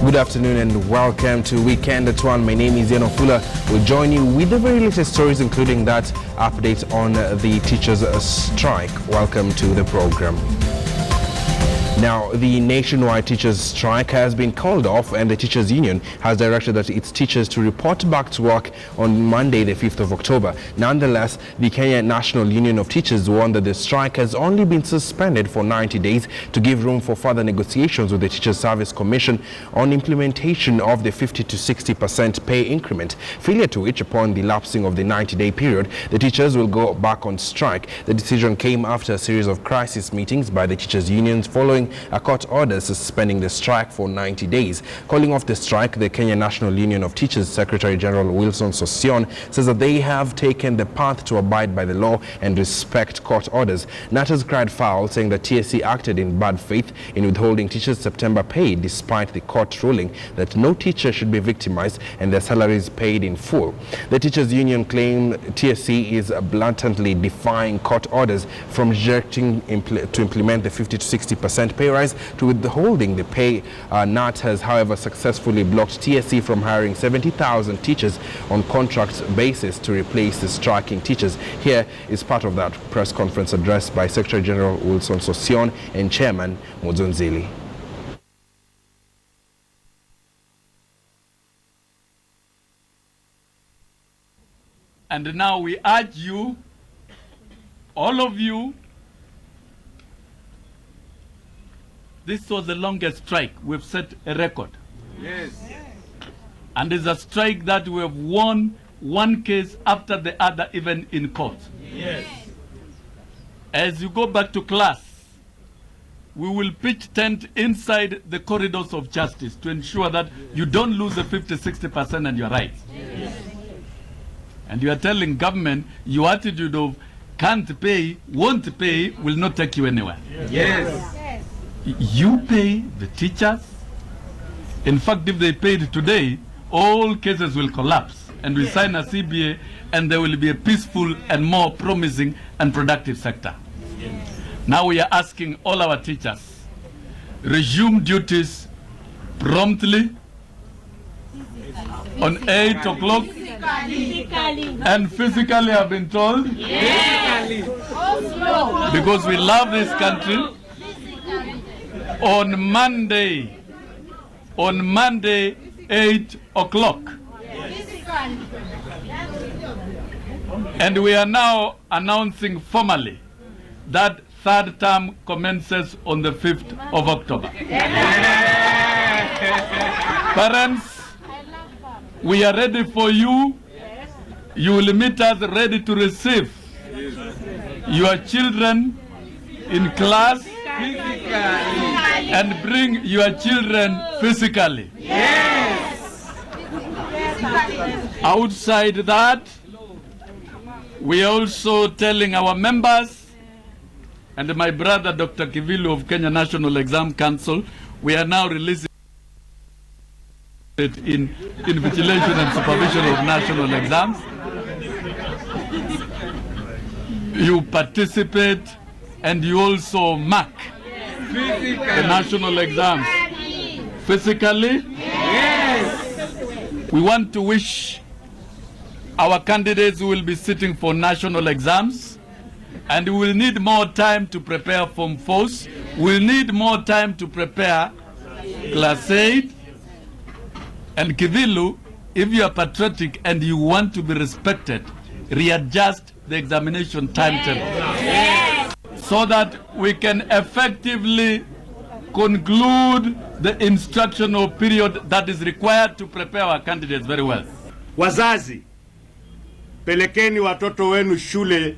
Good afternoon and welcome to Weekend at 1. My name is Yano Fula. We'll join you with the very latest stories, including that update on the teachers' strike. Welcome to the program. Now, the nationwide teachers' strike has been called off, and the teachers' union has directed that its teachers to report back to work on Monday, the 5th of October. Nonetheless, the Kenya National Union of Teachers warned that the strike has only been suspended for 90 days to give room for further negotiations with the Teachers Service Commission on implementation of the 50 to 60% pay increment, failure to which, upon the lapsing of the 90-day period, the teachers will go back on strike. The decision came after a series of crisis meetings by the teachers' unions following a court order suspending the strike for 90 days. Calling off the strike, the Kenya National Union of Teachers Secretary General Wilson Sosion says that they have taken the path to abide by the law and respect court orders. Natas cried foul, saying that TSC acted in bad faith in withholding teachers' September pay despite the court ruling that no teacher should be victimized and their salaries paid in full. The teachers' union claimed TSC is blatantly defying court orders, from rejecting to implement the 50 to 60% pay rise to withholding the pay. NAT has, however, successfully blocked TSC from hiring 70,000 teachers on contract basis to replace the striking teachers. Here is part of that press conference address by Secretary General Wilson Sosion and Chairman Muzonzili. And now we urge you, all of you. This was the longest strike. We've set a record. Yes. And it's a strike that we have won one case after the other, even in court. Yes. As you go back to class, we will pitch tent inside the corridors of justice to ensure that you don't lose the 50-60% and your rights. Yes. And you are telling government your attitude of can't pay, won't pay will not take you anywhere. Yes. Yes. You pay the teachers. In fact, if they paid today, all cases will collapse and we sign a CBA, and there will be a peaceful and more promising and productive sector. Yes. Now we are asking all our teachers, resume duties promptly on 8 o'clock. And physically, I've been told. Yes. Because we love this country. On Monday, 8 o'clock. And we are now announcing formally that third term commences on the 5th of October. Parents, we are ready for you. You will meet us ready to receive your children in class. And bring your children physically. Yes. Outside that, we are also telling our members and my brother Dr. Kivilu of Kenya National Exam Council, we are now releasing it in invigilation and supervision of national exams. You participate and you also mark the national exams physically. Yes. We want to wish our candidates who will be sitting for national exams, and we will need more time to prepare Form 4s. We'll need more time to prepare Class 8. And Kivilu, if you are patriotic and you want to be respected, readjust the examination timetable. Yes. So that we can effectively conclude the instructional period that is required to prepare our candidates very well. Wazazi, pelekeni watoto wenu shule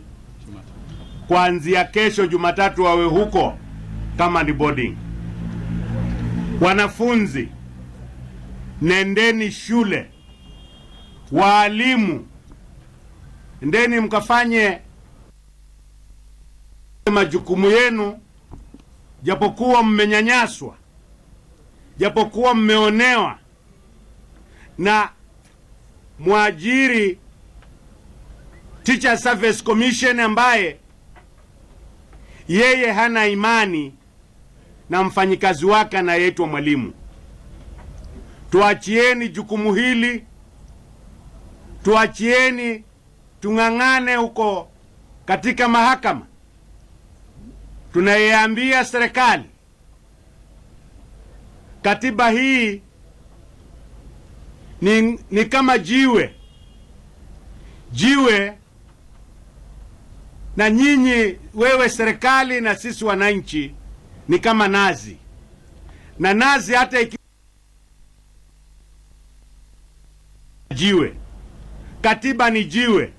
kuanzia kesho Jumatatu wawe huko kama ni boarding. Wanafunzi, nendeni shule. Waalimu, ndeni mkafanye majukumu yenu, japokuwa mmenyanyaswa, japokuwa mmeonewa na mwajiri Teacher Service Commission ambaye yeye hana imani na mfanyikazi wake anayeitwa mwalimu. tuachieni jukumu hili, tuachieni tung'ang'ane huko katika mahakama. Tunaiambia serikali, katiba hii ni kama jiwe, na nyinyi, wewe serikali na sisi wananchi ni kama nazi, na nazi hata jiwe, katiba ni jiwe.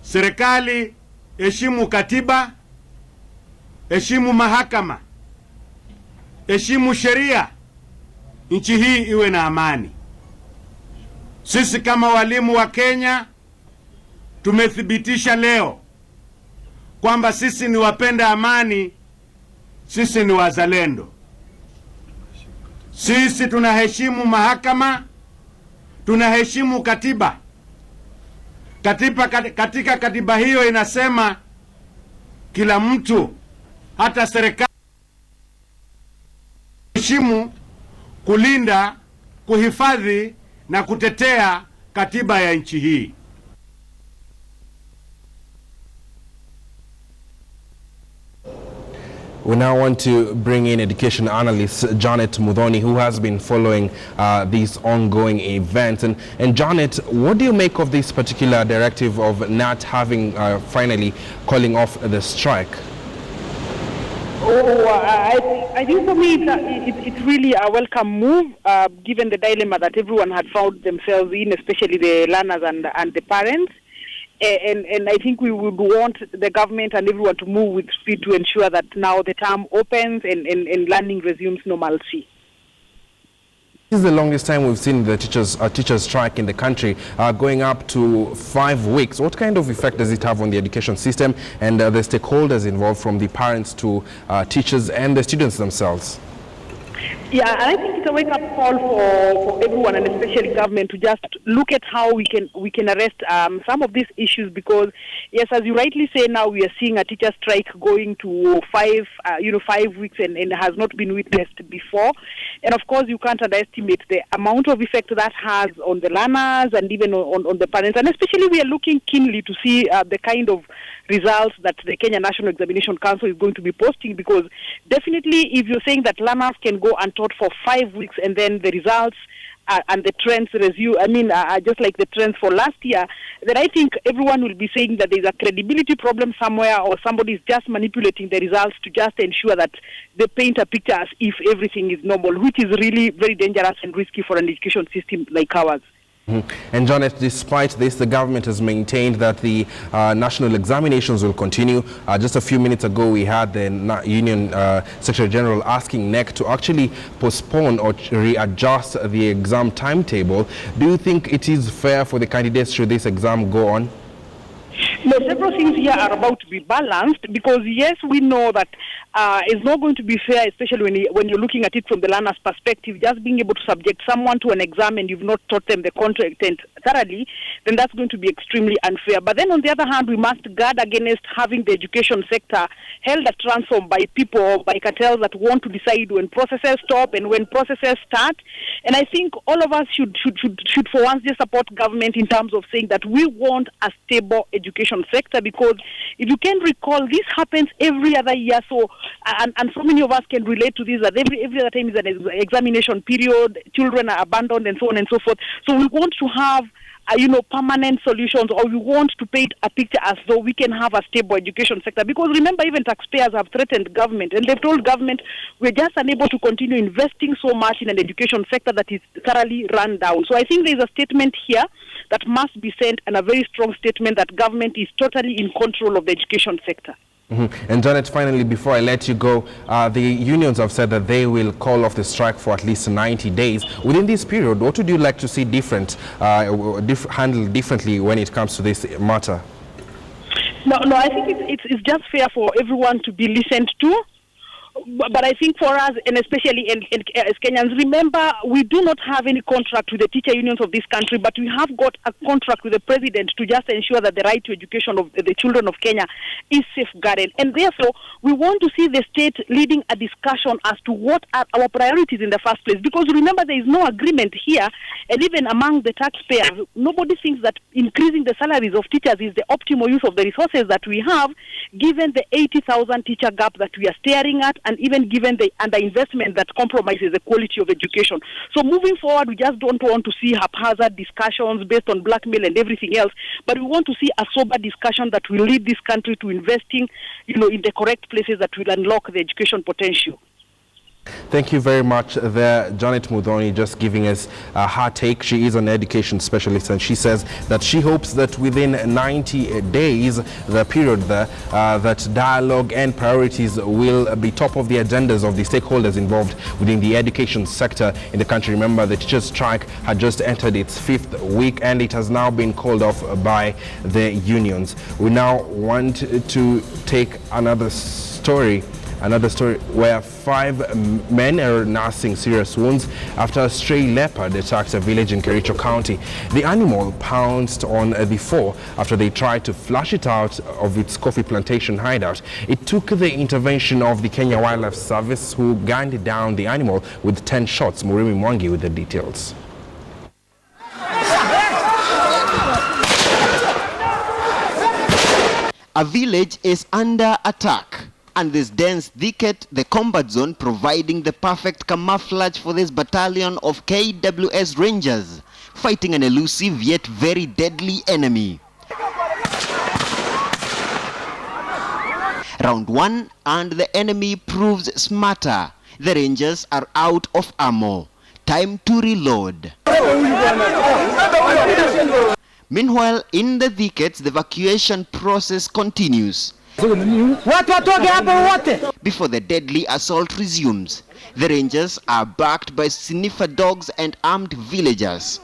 Serikali, heshimu katiba, heshimu mahakama, heshimu sheria, nchi hii iwe na amani. Sisi kama walimu wa Kenya tumethibitisha leo kwamba sisi ni wapenda amani, sisi ni wazalendo. Sisi tunaheshimu mahakama, tunaheshimu katiba. Katika katiba hiyo inasema kila mtu, hata serikali, heshimu, kulinda, kuhifadhi na kutetea katiba ya nchi hii. We now want to bring in education analyst Janet Muthoni, who has been following these ongoing events. And Janet, what do you make of this particular directive of not having finally calling off the strike? I think for me it's really a welcome move, given the dilemma that everyone had found themselves in, especially the learners and the parents. And I think we would want the government and everyone to move with speed to ensure that now the term opens and learning resumes normalcy. This is the longest time we've seen the teachers strike in the country, going up to 5 weeks. What kind of effect does it have on the education system and the stakeholders involved, from the parents to teachers and the students themselves? Yeah, and I think it's a wake-up call for everyone, and especially government, to just look at how we can arrest some of these issues. Because yes, as you rightly say, now we are seeing a teacher strike going to 5 weeks, and has not been witnessed before. And of course, you can't underestimate the amount of effect that has on the learners and even on the parents. And especially, we are looking keenly to see the kind of results that the Kenya National Examination Council is going to be posting, because definitely, if you're saying that learners can go untaught for 5 weeks and then the results and the trends resume, just like the trends for last year, then I think everyone will be saying that there's a credibility problem somewhere, or somebody is just manipulating the results to just ensure that they paint a picture as if everything is normal, which is really very dangerous and risky for an education system like ours. And Janet, despite this, the government has maintained that the national examinations will continue. Just a few minutes ago, we had the Union Secretary General asking NEC to actually postpone or readjust the exam timetable. Do you think it is fair for the candidates should this exam go on? No, several things here are about to be balanced, because yes, we know that it's not going to be fair, especially when you're looking at it from the learner's perspective. Just being able to subject someone to an exam and you've not taught them the content thoroughly, then that's going to be extremely unfair. But then on the other hand, we must guard against having the education sector held at ransom by people, by cartels that want to decide when processes stop and when processes start. And I think all of us should for once just support government in terms of saying that we want a stable education sector, because if you can recall, this happens every other year. So and so many of us can relate to this, that every other time is an examination period, children are abandoned and so on and so forth. So we want to have permanent solutions, or we want to paint a picture as though we can have a stable education sector. Because remember, even taxpayers have threatened government, and they've told government we're just unable to continue investing so much in an education sector that is thoroughly run down. So I think there's a statement here that must be sent, and a very strong statement that government is totally in control of the education sector. And Janet, finally, before I let you go, the unions have said that they will call off the strike for at least 90 days. Within this period, what would you like to see handled differently when it comes to this matter? No, I think it's just fair for everyone to be listened to. But I think for us, and especially as Kenyans, remember, we do not have any contract with the teacher unions of this country, but we have got a contract with the president to just ensure that the right to education of the children of Kenya is safeguarded. And therefore, we want to see the state leading a discussion as to what are our priorities in the first place. Because remember, there is no agreement here, and even among the taxpayers, nobody thinks that increasing the salaries of teachers is the optimal use of the resources that we have, given the 80,000 teacher gap that we are staring at, and even given the underinvestment that compromises the quality of education. So moving forward, we just don't want to see haphazard discussions based on blackmail and everything else, but we want to see a sober discussion that will lead this country to investing, in the correct places that will unlock the education potential. Thank you very much there, Janet Mudhoni, just giving us her take. She is an education specialist, and she says that she hopes that within 90 days, the period there, that dialogue and priorities will be top of the agendas of the stakeholders involved within the education sector in the country. Remember, the teachers' strike had just entered its 5th week, and it has now been called off by the unions. We now want to take another story where 5 men are nursing serious wounds after a stray leopard attacked a village in Kericho County. The animal pounced on the 4 after they tried to flush it out of its coffee plantation hideout. It took the intervention of the Kenya Wildlife Service, who gunned down the animal with 10 shots. Murimi Mwangi with the details. A village is under attack, and this dense thicket, the combat zone, providing the perfect camouflage for this battalion of KWS Rangers, fighting an elusive yet very deadly enemy. Round 1, and the enemy proves smarter. The Rangers are out of ammo. Time to reload. Meanwhile, in the thickets, the evacuation process continues. Before the deadly assault resumes, the Rangers are backed by sniffer dogs and armed villagers.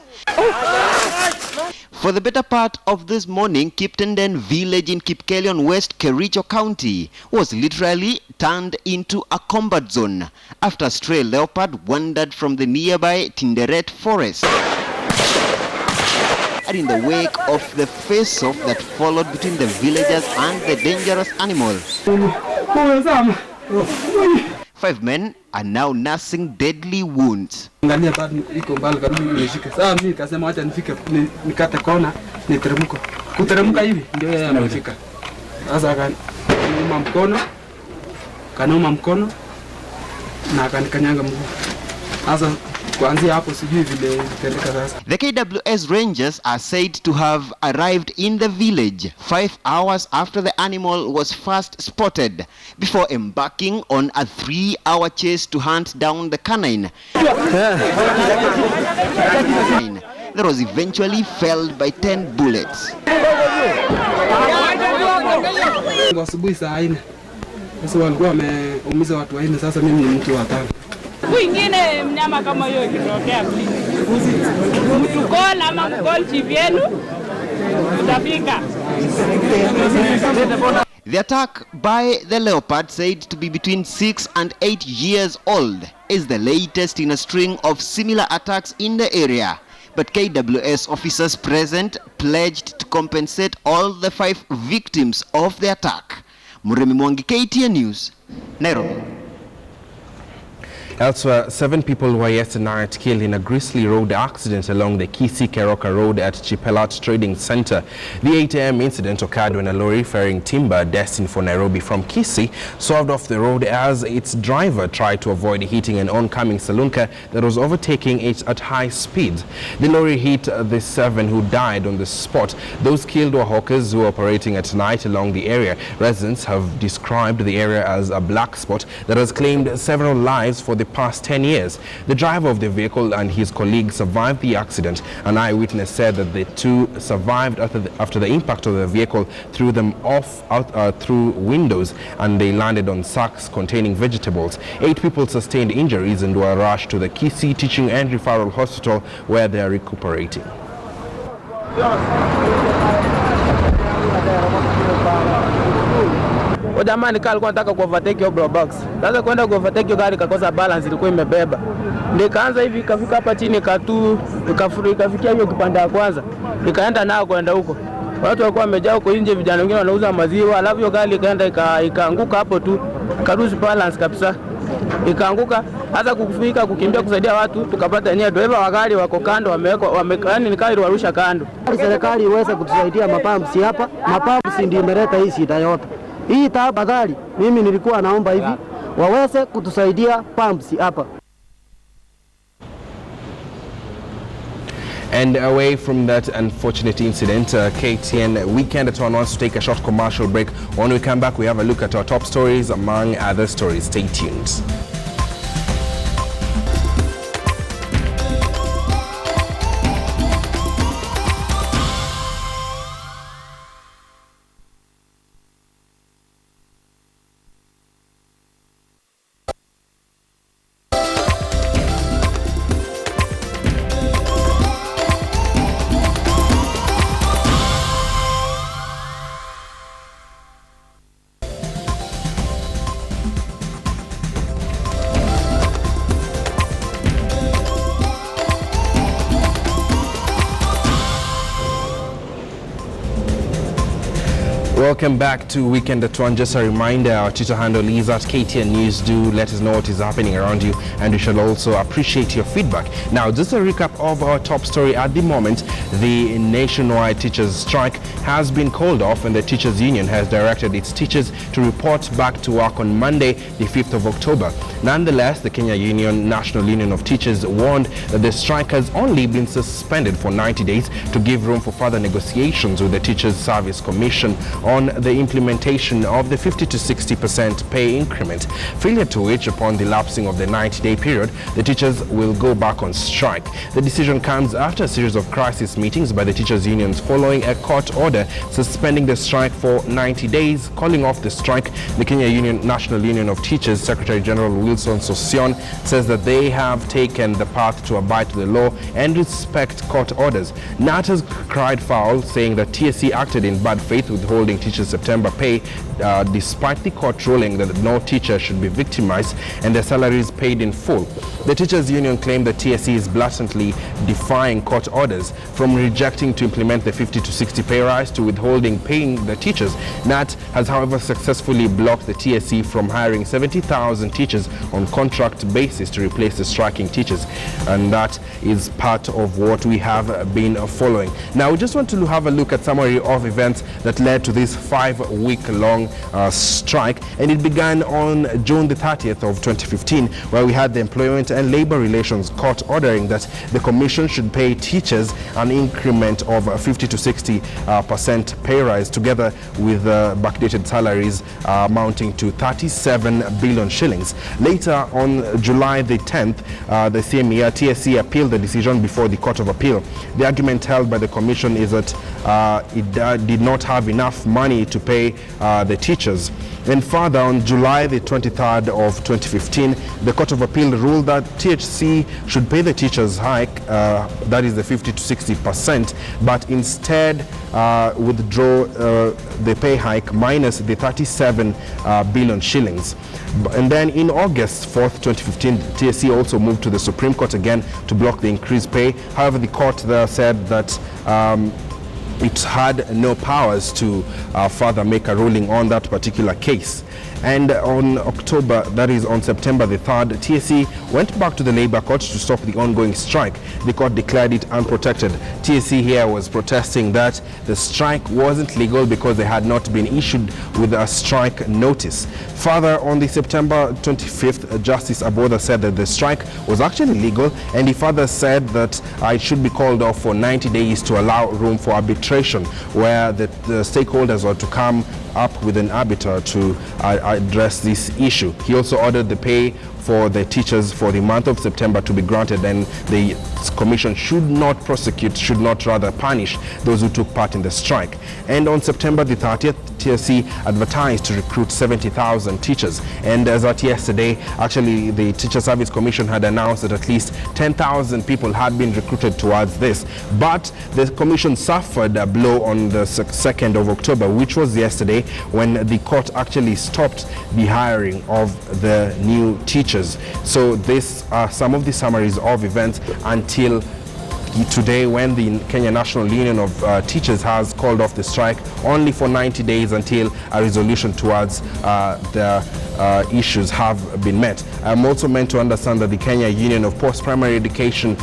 For the better part of this morning, Kiptenden village in Kipkelion West, Kericho County was literally turned into a combat zone after a stray leopard wandered from the nearby Tinderet forest. And in the wake of the face-off that followed between the villagers and the dangerous animal, 5 men are now nursing deadly wounds. The KWS Rangers are said to have arrived in the village 5 hours after the animal was first spotted, before embarking on a 3-hour chase to hunt down the canine. That was eventually felled by 10 bullets. Mnyama kama hiyo ikitokea mtukol ama mkol chief yenu utafika. The attack by the leopard, said to be between 6 and 8 years old, is the latest in a string of similar attacks in the area. But KWS officers present pledged to compensate all the 5 victims of the attack. Murimi Mwangi, KTN News, Nairobi. Elsewhere, 7 people were yesterday night killed in a grisly road accident along the Kericho Road at Chipelat Trading Center. The 8 a.m. incident occurred when a lorry ferrying timber destined for Nairobi from Kisii swerved off the road as its driver tried to avoid hitting an oncoming saloon car that was overtaking it at high speed. The lorry hit the 7 who died on the spot. Those killed were hawkers who were operating at night along the area. Residents have described the area as a black spot that has claimed several lives for the past 10 years. The driver of the vehicle and his colleague survived the accident. An eyewitness said that the two survived after the impact of the vehicle threw them through windows, and they landed on sacks containing vegetables. 8 people sustained injuries and were rushed to the Kisii Teaching and Referral Hospital, where they are recuperating. jamaa nikaa alikuwa anataka kuovertake hiyo bro box. Sasa kwenda kuovertake hiyo gari kakosa balance, ilikuwa imebeba. Nikaanza hivi ikafika hapa chini ikafikia hiyo kipande ya kwanza. Nikaenda nao kwenda huko. Watu walikuwa wamejaa huko nje, vijana wengine wanauza maziwa, alafu hiyo gari ikaenda ikaanguka hapo tu. Karusi balance kabisa. Ikaanguka, hata kufika kukimbia kusaidia watu, tukapata yenyewe driver wa gari wako kando yani nikaa iliwarusha kando. Serikali iweze kutusaidia mapamsi hapa. Mapamsi ndio imeleta hii shida yote. Hii tafadhali, mimi nilikuwa naomba hivi waweze kutusaidia pamsi hapa. And away from that unfortunate incident, KTN Weekend at 1 wants to take a short commercial break. When we come back, we have a look at our top stories, among other stories. Stay tuned. Welcome back to Weekend at 1. Just a reminder, our Twitter handle is at KTN News. Do let us know what is happening around you, and we shall also appreciate your feedback. Now, just a recap of our top story at the moment. The nationwide teachers' strike has been called off, and the teachers' union has directed its teachers to report back to work on Monday, the 5th of October. Nonetheless, the Kenya National Union of Teachers warned that the strike has only been suspended for 90 days to give room for further negotiations with the Teachers Service Commission on the implementation of the 50 to 60% pay increment, failure to which, upon the lapsing of the 90-day period, the teachers will go back on strike. The decision comes after a series of crisis meetings by the teachers' unions following a court order suspending the strike for 90 days. Calling off the strike, the Kenya National Union of Teachers Secretary General Wilson Sosion says that they have taken the path to abide to the law and respect court orders. NAT has cried foul, saying that TSC acted in bad faith, withholding teachers' September pay despite the court ruling that no teacher should be victimized and their salaries paid in full. The teachers' union claimed that TSC is blatantly defying court orders, from rejecting to implement the 50 to 60 pay rise to withholding paying the teachers. NAT has, however, successfully blocked the TSC from hiring 70,000 teachers on contract basis to replace the striking teachers, and that is part of what we have been following. Now, we just want to have a look at summary of events that led to this 5-week-long strike, and it began on June the 30th of 2015, where we had the Employment and Labor Relations Court ordering that the Commission should pay teachers an increment of 50 to 60% pay rise, together with backdated salaries amounting to 37 billion shillings. Later, on July the 10th, the same year, TSC appealed the decision before the Court of Appeal. The argument held by the Commission is that it did not have enough money to pay the teachers. Then further, on July the 23rd of 2015, the Court of Appeal ruled that THC should pay the teachers hike, that is the 50 to 60%, but instead withdraw the pay hike minus the 37 billion shillings. And then in August 4th, 2015, TSC also moved to the Supreme Court again to block the increased pay. However, the court there said that it had no powers to further make a ruling on that particular case. And on September the 3rd, TSC went back to the Labour Court to stop the ongoing strike. The court declared it unprotected. TSC here was protesting that the strike wasn't legal because they had not been issued with a strike notice. Further, on the September 25th, Justice Aboda said that the strike was actually legal, and he further said that it should be called off for 90 days to allow room for arbitration, where the stakeholders were to come up with an arbiter to address this issue. He also ordered the pay for the teachers for the month of September to be granted, and the commission should not prosecute, should not rather punish those who took part in the strike. And on September the 30th, TSC advertised to recruit 70,000 teachers, and as at yesterday, actually the Teacher Service Commission had announced that at least 10,000 people had been recruited towards this, but the commission suffered a blow on the 2nd of October, which was yesterday, when the court actually stopped the hiring of the new teachers. So these are some of the summaries of events until today, when the Kenya National Union of Teachers has called off the strike only for 90 days until a resolution towards the issues have been met. I'm also meant to understand that the Kenya Union of Post-Primary Education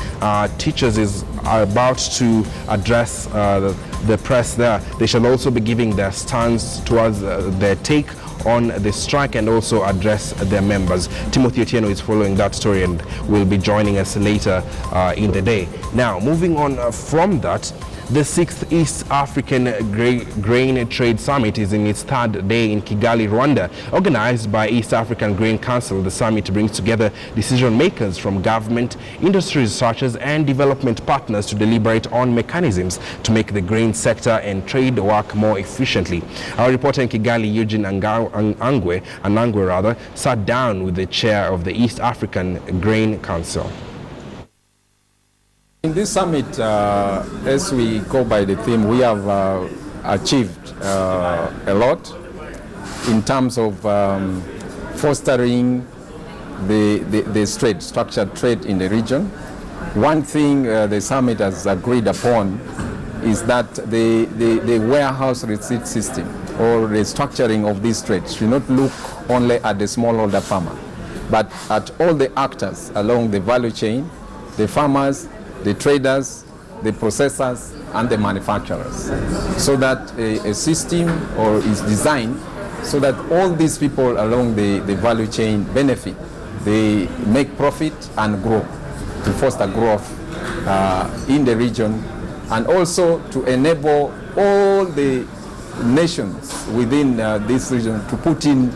Teachers is about to address the press there. They shall also be giving their stance towards their take on the strike and also address their members. Timothy Otieno is following that story and will be joining us later in the day. Now, moving on from that, the 6th East African Grain Trade Summit is in its 3rd day in Kigali, Rwanda. Organized by East African Grain Council, the summit brings together decision makers from government, industry researchers and development partners to deliberate on mechanisms to make the grain sector and trade work more efficiently. Our reporter in Kigali, Eugene Anangwe, sat down with the chair of the East African Grain Council. In this summit, as we go by the theme, we have achieved a lot in terms of fostering the structured trade in the region. One thing the summit has agreed upon is that the warehouse receipt system or the structuring of this trade should not look only at the smallholder farmer, but at all the actors along the value chain, the farmers, the traders, the processors, and the manufacturers, so that a system is designed so that all these people along the value chain benefit, they make profit and grow, to foster growth in the region, and also to enable all the nations within this region to put in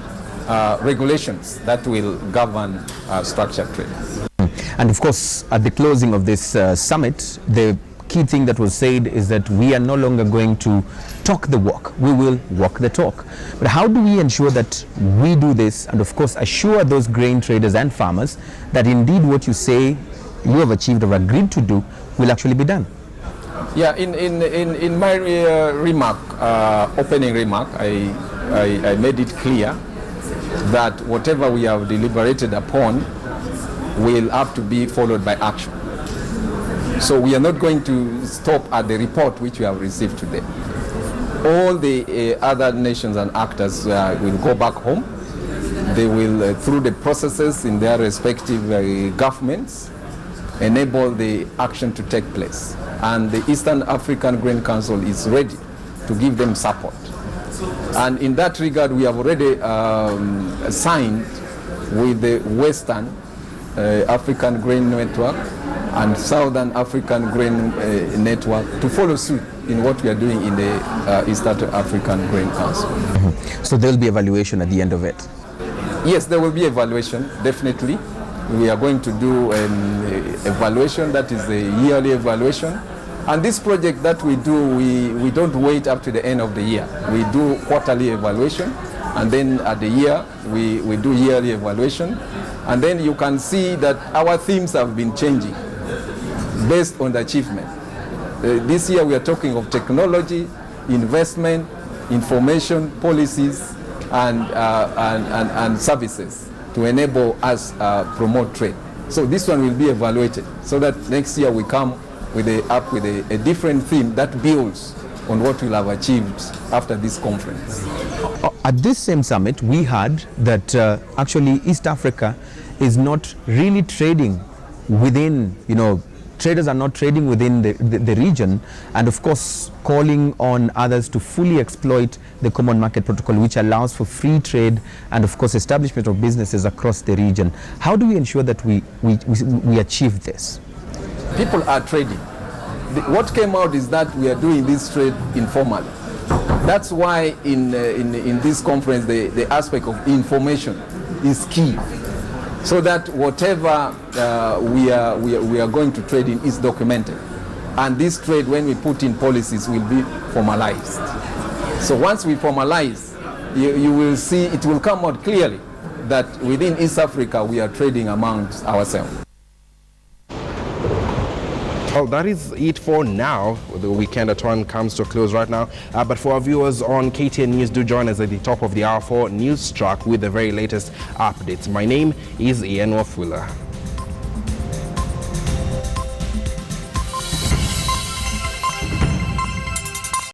regulations that will govern structured trade. And of course, at the closing of this summit, the key thing that was said is that we are no longer going to talk the walk, we will walk the talk. But how do we ensure that we do this, and of course assure those grain traders and farmers that indeed what you say you have achieved or agreed to do will actually be done? Yeah, in my opening remark, I made it clear that whatever we have deliberated upon will have to be followed by action. So we are not going to stop at the report which we have received today. All the other nations and actors will go back home. They will, through the processes in their respective governments, enable the action to take place. And the Eastern African Grain Council is ready to give them support. And in that regard, we have already signed with the Western African Grain Network and Southern African Grain Network to follow suit in what we are doing in the East African Grain Council. Mm-hmm. So there will be evaluation at the end of it? Yes, there will be evaluation, definitely. We are going to do an evaluation, that is a yearly evaluation. And this project that we do, we don't wait up to the end of the year. We do quarterly evaluation, and then at the year, we do yearly evaluation. And then you can see that our themes have been changing based on the achievement. This year we are talking of technology, investment, information, policies, and services to enable us promote trade. So this one will be evaluated so that next year we come with a different theme that builds on what we'll have achieved after this conference. At this same summit, we heard that actually East Africa is not really trading within, traders are not trading within the region, and of course calling on others to fully exploit the Common Market Protocol, which allows for free trade and of course establishment of businesses across the region. How do we ensure that we achieve this? People are trading. What came out is that we are doing this trade informally. That's why in this conference the aspect of information is key. so that whatever we are going to trade in is documented. And this trade, when we put in policies, will be formalized. So once we formalize, you will see, it will come out clearly that within East Africa we are trading amongst ourselves. Well, that is it for now. The Weekend at 1 comes to a close right now. But for our viewers on KTN News, do join us at the top of the hour for News Track with the very latest updates. My name is Ian Wafula.